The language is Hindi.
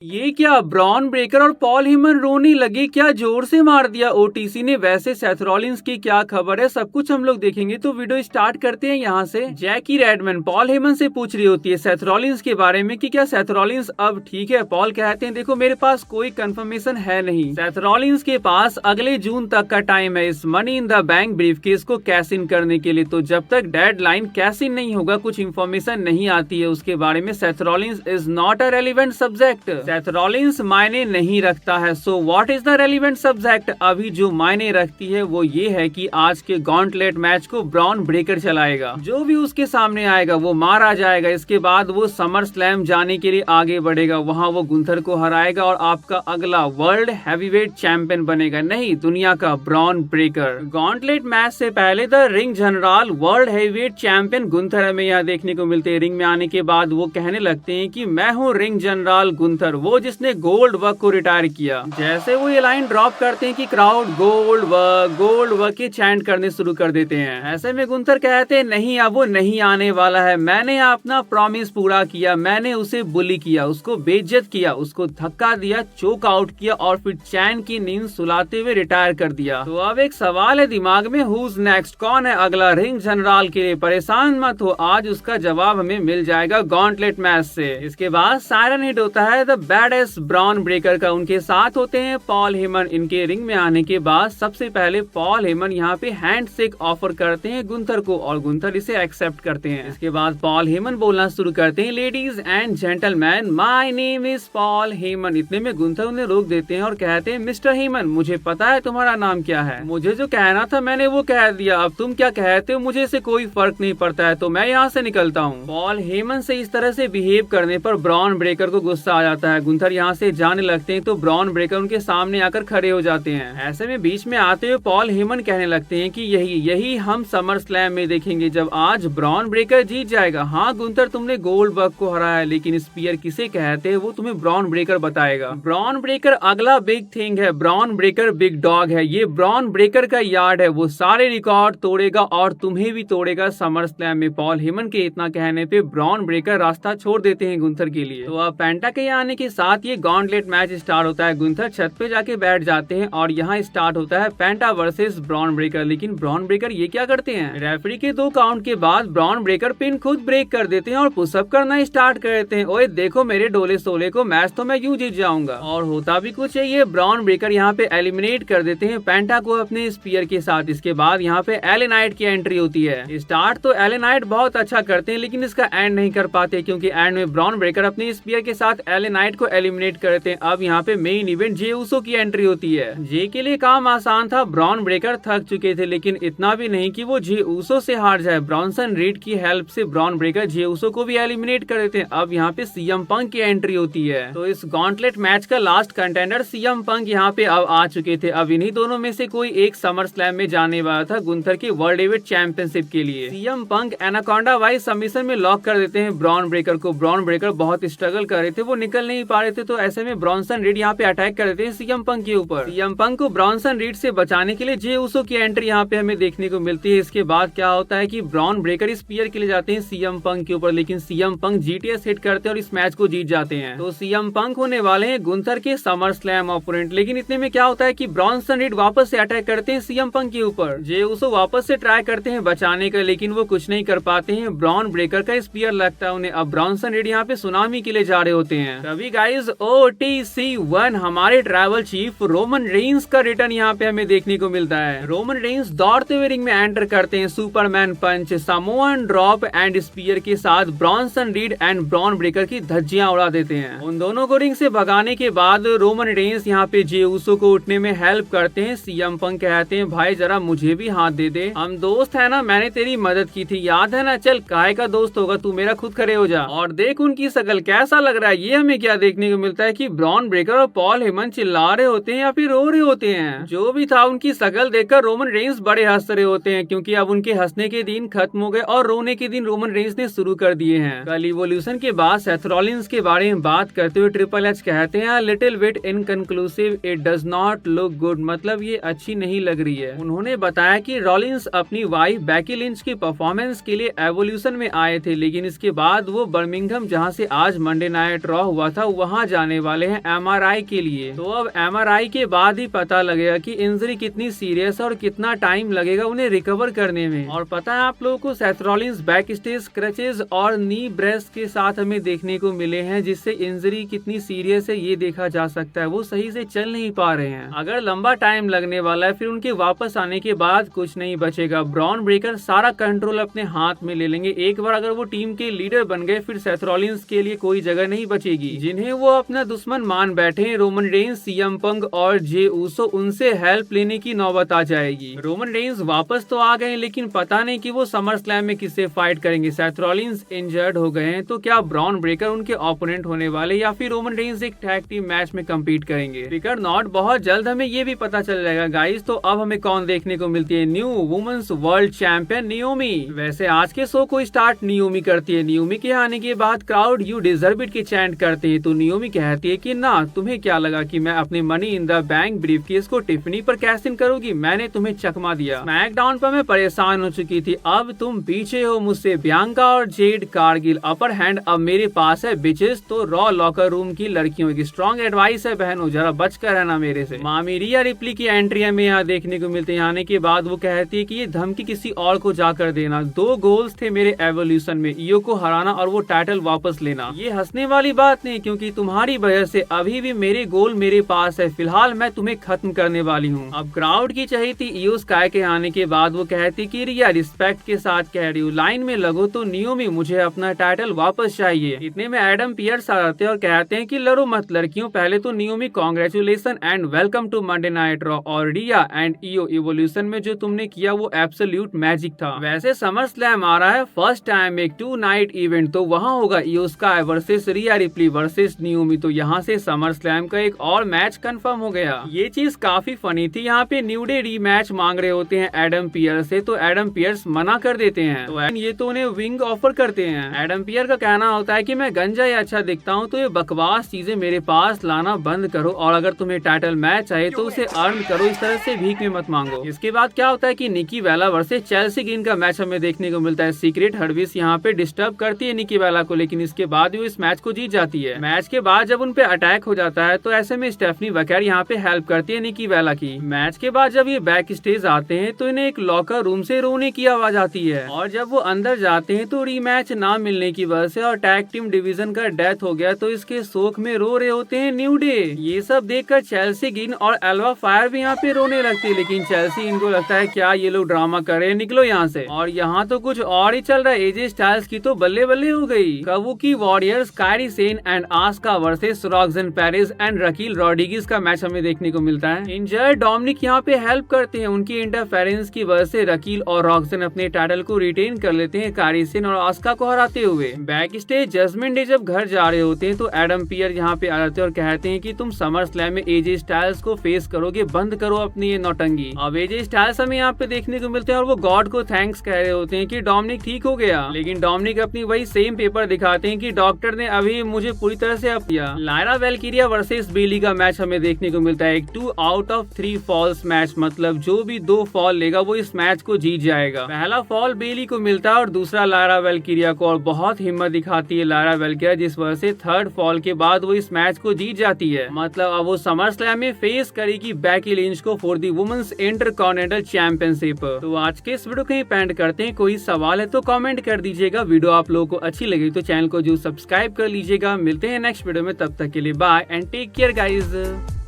ये क्या, ब्रॉन ब्रेकर और पॉल हेमन रोने लगे, क्या जोर से मार दिया ओटीसी ने। वैसे सेथ रॉलिंस की क्या खबर है, सब कुछ हम लोग देखेंगे, तो वीडियो स्टार्ट करते हैं यहाँ से। जैकी रेडमैन पॉल हेमन से पूछ रही होती है सेथ रॉलिंस के बारे में कि क्या सेथ रॉलिंस अब ठीक है। पॉल कहते हैं देखो मेरे पास कोई कंफर्मेशन है नहीं। सेथ रॉलिंस के पास अगले जून तक का टाइम है इस money in the bank briefcase को कैश इन करने के लिए, तो जब तक डेडलाइन कैश इन नहीं होगा, कुछ इन्फॉर्मेशन नहीं आती है उसके बारे में, Seth Rollins is not a relevant subject. Seth Rollins मायने नहीं रखता है। So what is the relevant subject? अभी जो मायने रखती है वो ये है कि आज के गॉन्टलेट मैच को ब्रॉन ब्रेकर चलाएगा, जो भी उसके सामने आएगा वो मारा जाएगा। इसके बाद वो समर स्लैम जाने के लिए आगे बढ़ेगा, वहाँ वो गुंथर को हराएगा और आपका अगला वर्ल्ड हैवीवेट चैंपियन बनेगा, नहीं दुनिया का ब्रॉन ब्रेकर। गॉन्टलेट मैच से पहले the ring general world heavyweight champion Gunther हमें यहाँ देखने को मिलते हैं। रिंग में आने के बाद वो कहने लगते हैं कि मैं हूँ रिंग जनरल गुंथर, वो जिसने गोल्ड वर्क को रिटायर किया। जैसे वो ये लाइन ड्रॉप करते हैं कि क्राउड गोल्ड वर्क के चैंट करने शुरू कर देते हैं। ऐसे में गुंथर कहते हैं नहीं, अब वो नहीं आने वाला है, मैंने अपना प्रॉमिस पूरा किया, मैंने उसे बुली किया, उसको बेइज्जत किया, उसको धक्का दिया, चोक आउट किया और फिर चैन की नींद सुलाते हुए रिटायर कर दिया। तो अब एक सवाल है दिमाग में, हुज नेक्स्ट, कौन है अगला रिंग जनरल के लिए? परेशान मत हो, आज उसका जवाब हमें मिल जाएगा गॉन्टलेट मैच से। इसके बाद सायरन हिट होता है द बैडेस्ट ब्रॉन ब्रेकर का, उनके साथ होते हैं पॉल हेमन। इनके रिंग में आने के बाद सबसे पहले पॉल हेमन यहाँ पे हैंडशेक ऑफर करते हैं गुंथर को और गुंथर इसे एक्सेप्ट करते हैं। इसके बाद पॉल हेमन बोलना शुरू करते हैं, ladies and gentleman my name is Paul Heyman. इतने में गुंथर उन्हें रोक देते हैं और कहते हैं मिस्टर हेमन, मुझे पता है तुम्हारा नाम क्या है, मुझे जो कहना था मैंने वो कह दिया, अब तुम क्या कहते हो मुझे इससे कोई फर्क नहीं पड़ता है, तो मैं यहाँ से निकलता हूँ। पॉल हेमन से इस तरह से बिहेव करने पर ब्रॉन ब्रेकर को गुस्सा आ जाता है। गुंथर यहाँ से जाने लगते हैं तो ब्रॉन ब्रेकर उनके सामने आकर खड़े हो जाते हैं। ऐसे में बीच में आते हुए पॉल हेमन कहने लगते हैं कि यही हम समर स्लैम में देखेंगे, जब आज ब्रॉन ब्रेकर जीत जाएगा। हाँ गुंथर, तुमने गोल्ड वर्क को हराया, लेकिन स्पीयर किसे कहते हैं वो तुम्हें ब्रॉन ब्रेकर बताएगा। ब्रॉन ब्रेकर अगला बिग थिंग है, ब्रॉन ब्रेकर बिग डॉग है, ये ब्रॉन ब्रेकर का यार्ड है, वो सारे रिकॉर्ड तोड़ेगा और तुम्हें भी तोड़ेगा समर स्लैम में। पॉल हेमन के इतना कहने पे ब्रॉन ब्रेकर रास्ता छोड़ देते हैं गुंथर के लिए। तो अब पेंटा के आने के साथ ये गॉन्टलेट मैच स्टार्ट होता है। गुंथर छत पे जाके बैठ जाते हैं और यहाँ स्टार्ट होता है पेंटा वर्सेस ब्रॉन ब्रेकर। लेकिन ब्रॉन ब्रेकर ये क्या करते हैं, रेफरी के 2 काउंट के बाद ब्रॉन ब्रेकर पिन खुद ब्रेक कर देते हैं और पुशअप करना स्टार्ट कर देते हैं। ओए देखो मेरे डोले सोले को, मैच तो मैं यूं जीत जाऊंगा। और होता भी कुछ है, ये ब्रॉन ब्रेकर यहाँ पे एलिमिनेट कर देते हैं पेंटा को अपने स्पीयर के साथ। इसके बाद यहाँ पे एले नाइट की एंट्री होती है। स्टार्ट तो एले नाइट बहुत अच्छा करते हैं, लेकिन इसका एंड नहीं कर पाते, क्योंकि एंड में ब्रॉन ब्रेकर अपने स्पीयर के साथ एले नाइट को एलिमिनेट करते हैं। अब यहाँ पे मेन इवेंट जे उसो की एंट्री होती है। जे के लिए काम आसान था, ब्रॉन ब्रेकर थक चुके थे, लेकिन इतना भी नहीं कि वो जे उसो से हार जाए। ब्रॉनसन रीड की हेल्प से ब्रॉन ब्रेकर जे उसो को भी एलिमिनेट कर देते हैं। अब यहाँ पे सीएम पंक की एंट्री होती है। तो इस गॉन्टलेट मैच का लास्ट कंटेंडर सीएम पंक यहाँ पे अब आ चुके थे। अब इन्हीं दोनों में से कोई एक समर स्लैम में जाने वाला था गुंथर की वर्ल्ड हेवीवेट चैंपियनशिप के लिए। CM Punk anaconda wise submission में लॉक कर देते हैं ब्रॉन ब्रेकर को। ब्रॉन ब्रेकर बहुत स्ट्रगल कर रहे थे, वो निकल नहीं पा रहे थे, तो ऐसे में ब्रॉनसन रीड यहाँ पे अटैक कर देते हैं सीएम पंक के ऊपर। सीएम पंक को ब्रॉनसन रीड से बचाने के लिए जे उसो की एंट्री यहाँ पे हमें देखने को मिलती है। इसके बाद क्या होता है कि ब्रॉन ब्रेकर स्पीयर के लिए जाते हैं सीएम पंक के ऊपर, लेकिन सीएम पंक जीटीएस हिट करते हैं और इस मैच को जीत जाते हैं। तो सीएम पंक होने वाले हैं गुंथर के समर स्लैम ओपोनेंट। लेकिन इतने में क्या होता है कि ब्रॉनसन रीड वापस से अटैक करते हैं सीएम पंक के ऊपर। जे उसो वापस से ट्राई करते हैं बचाने का, लेकिन वो कुछ नहीं कर पाते हैं। ब्रॉन ब्रेकर का स्पीयर लगता है उन्हें। अब ब्रॉनसन रीड यहाँ पे सुनामी के लिए जा रहे होते हैं। तभी गाइस OTC1 हमारे ट्रैवल चीफ रोमन रेंस का रिटर्न यहाँ पे हमें देखने को मिलता है। रोमन रेंस दौड़ते हुए रिंग में एंटर करते हैं, Superman punch, Samoan drop and spear के साथ Bronson Reed and Bron Breakker की धज्जियां उड़ा देते हैं। उन दोनों को रिंग से भगाने के बाद रोमन रेंस यहाँ पे जे उसो को उठने में हेल्प करते हैं। सीएम पंक कहते हैं भाई जरा मुझे भी हाथ दे दे, हम दोस्त है ना, मैंने तेरी मदद की थी याद है ना, चल काहे का दोस्त होगा तू, मेरा खुद खड़े हो जा। और देख उनकी शकल कैसा लग रहा है। ये हमें क्या देखने को मिलता है कि ब्रॉन ब्रेकर और पॉल हेमन चिल्ला रहे होते हैं या फिर रो रहे होते हैं। जो भी था उनकी शकल देखकर रोमन रेंस बड़े हंस रहे होते हैं, क्योंकि अब उनके हंसने के दिन खत्म हो गए और रोने के दिन रोमन रेंस ने शुरू कर दिए हैं। कल इवोल्यूशन के बाद सेथ रॉलिंस के बारे में बात करते हुए ट्रिपल एच कहते हैं little bit inconclusive, it does not look good, मतलब ये अच्छी नहीं लग रही है। उन्होंने बताया कि रॉलिंस अपनी वाइफ बैकी लिंच की परफॉर्मेंस के लिए एवोल्यूशन में आए थे, लेकिन इसके बाद वो बर्मिंघम जहां से आज मंडे नाइट रॉ हुआ था वहाँ जाने वाले हैं MRI के लिए। तो अब MRI के बाद ही पता लगेगा कि इंजरी कितनी सीरियस है और कितना टाइम लगेगा उन्हें रिकवर करने में। और पता है आप लोगों को, Seth Rollins back stage crutches और नी ब्रेस्ट के साथ हमें देखने को मिले हैं, जिससे इंजरी कितनी सीरियस है ये देखा जा सकता है। वो सही से चल नहीं पा रहे हैं। अगर लंबा टाइम लगने वाला है, फिर उनके वापस आने के बाद कुछ नहीं बचेगा। ब्रॉन ब्रेकर सारा कंट्रोल अपने हाथ में ले लेंगे। एक बार अगर वो टीम के लीडर बन गए, फिर सेथ रॉलिंस के लिए कोई जगह नहीं बचेगी। जिन्हें वो अपना दुश्मन मान बैठे हैं, रोमन रेंस, सीएम पंग और जे ऊसो, उनसे हेल्प लेने की नौबत आ जाएगी। रोमन रेंस वापस तो आ गए, लेकिन पता नहीं कि वो समर स्लैम में किससे फाइट करेंगे। सेथ रॉलिंस इंजर्ड हो गए हैं, तो क्या ब्रॉन ब्रेकर उनके ओपोनेंट होने वाले, या फिर रोमन रेंस एक टैग टीम मैच में कम्पीट करेंगे। फिकर नॉट, बहुत जल्द हमें ये भी पता चल जाएगा गाइस। तो अब हमें कौन देखने को मिलती है? New women's world champion Naomi. वैसे आज के शो को स्टार्ट नियोमी करती है। नियोमी के आने के बाद क्राउड यू डिजर्व इट की चैंट करते हैं। तो नियोमी कहती है कि ना, तुम्हें क्या लगा कि मैं अपने money in the bank briefcase को टिफनी पर कैश इन करूंगी? मैंने तुम्हें चकमा दिया। स्मैकडाउन पर मैं परेशान हो चुकी थी, अब तुम पीछे हो मुझसे। बियांका और जेड कारगिल अपर हैंड अब मेरे पास है बिचेस। तो रॉ लॉकर रूम की लड़कियों की स्ट्रॉन्ग एडवाइस है बहनों, जरा बच कर रहना मेरे से। मामी रिया रिप्ली की एंट्री हमें यहाँ देखने को मिलती है। आने के बाद वो कहती है कि ये धमकी किसी और को जाकर देना। 2 गोल्स थे मेरे एवोल्यूशन में, ईओ को हराना और वो टाइटल वापस लेना। ये हंसने वाली बात नहीं, क्योंकि तुम्हारी वजह से अभी भी मेरे गोल मेरे पास है। फिलहाल मैं तुम्हें खत्म करने वाली हूँ। अब क्राउड की चाहिए थी ईओ स्काई के आने के बाद वो कहती कि रिया रिस्पेक्ट के साथ कह रही हूँ, लाइन में लगो। तो नियोमी, मुझे अपना टाइटल वापस चाहिए। इतने में एडम पियर्स आ जाते हैं और कहते हैं कि लड़ो मत लड़कियों। पहले तो Naomi, congratulation and welcome to Monday night Raw. और रिया एंड ईओ, इवोल्यूशन में जो तुमने किया वो एब्सोल्यूट मैजिक था। वैसे समर स्लैम आ रहा है, फर्स्ट टाइम एक 2 नाइट इवेंट, तो वहाँ होगा Iyo Sky versus Rhea Ripley versus Naomi. तो यहाँ से समर स्लैम का एक और मैच कंफर्म हो गया। ये चीज काफी फनी थी। यहाँ पे न्यू डे रीमैच मांग रहे होते हैं एडम पियर्स से, तो एडम पियर्स मना कर देते हैं। तो ये तो उन्हें विंग ऑफर करते हैं। एडम पियर का कहना होता है कि मैं गंजा या अच्छा दिखता हूँ, तो ये बकवास चीजें मेरे पास लाना बंद करो, और अगर तुम्हें टाइटल मैच चाहिए तो उसे अर्न करो, इस तरह से भीख में मत मांगो। इसके बाद क्या होता है कि निकी वेला वर्सेस चेल्सी ग्रीन का मैच हमें देखने को मिलता है। सीक्रेट हर्विस यहाँ पे डिस्टर्ब करती है निकी वेला को, लेकिन इसके बाद वो इस मैच को जीत जाती है। मैच के बाद जब उन पे अटैक हो जाता है, तो ऐसे में स्टेफनी वकैर यहाँ पे हेल्प करती है निकी वेला की। मैच के बाद जब ये बैक स्टेज आते हैं, तो इन्हें एक लॉकर रूम से रोने की आवाज आती है, और जब वो अंदर जाते हैं तो रीमैच ना मिलने की वजह से और टैग टीम डिवीजन का डेथ हो गया, तो इसके शोक में रो रहे होते हैं न्यू डे। ये सब देखकर चेल्सी ग्रीन और एल्वा फायर भी यहाँ पे रोने लगती है, लेकिन चेल्सी इनको लगता है क्या ये लोग ड्रामा कर रहे हैं, निकलो यहाँ से। और यहाँ तो कुछ और ही चल रहा है। एजे स्टाइल्स की तो बल्ले बल्ले हो गई। Kabuki Warriors Kairi Sane and Asuka versus Roxanne Perez and Raquel Rodriguez का मैच हमें देखने को मिलता है। इंजर्ड डोमिनिक यहाँ पे हेल्प करते हैं। उनकी इंटरफेरेंस की वजह से रकील और रॉक्सन अपने टाइटल को रिटेन कर लेते हैं, कायरी सेन और आस्का को हराते हुए। बैक स्टेज जजमेंट डे जब घर जा रहे होते हैं, तो एडम पियर यहाँ पे आ जाते हैं और कहते हैं कि तुम समर स्लैम में एजे स्टाइल्स को फेस करोगे, बंद करो अपनी ये नौटंगी। अब एजे स्टाइल्स हमें यहाँ पे देखने को मिलते हैं, और वो गॉड को थैंक्स कह रहे होते हैं कि डोमिनिक ठीक हो गया। लेकिन डोमिनिक अपनी वही सेम पेपर दिखाते हैं कि डॉक्टर ने अभी मुझे पूरी तरह से अप किया। लायरा वेल्किरिया वर्सेस बेली का मैच हमें देखने को मिलता है। एक 2 आउट ऑफ 3 फॉल्स मैच, मतलब जो भी 2 फॉल लेगा वो इस मैच को जीत जाएगा। पहला फॉल बेली को मिलता है और दूसरा लायरा वेल्किरिया को, और बहुत हिम्मत दिखाती है लायरा वेल्किरिया, जिस वजह से 3rd फॉल के बाद वो इस मैच को जीत जाती है। मतलब अब वो समर स्लैम में फेस करेगी बैकी लिंच को for the women's intercontinental championship. तो आज के इस वीडियो को पेंड करते हैं। कोई सवाल है तो कमेंट कर दीजिएगा। वीडियो आप लोगों को अच्छी लगी तो चैनल को जो सब्सक्राइब कर लीजिएगा। मिलते हैं नेक्स्ट वीडियो में, तब तक के लिए bye and take care guys.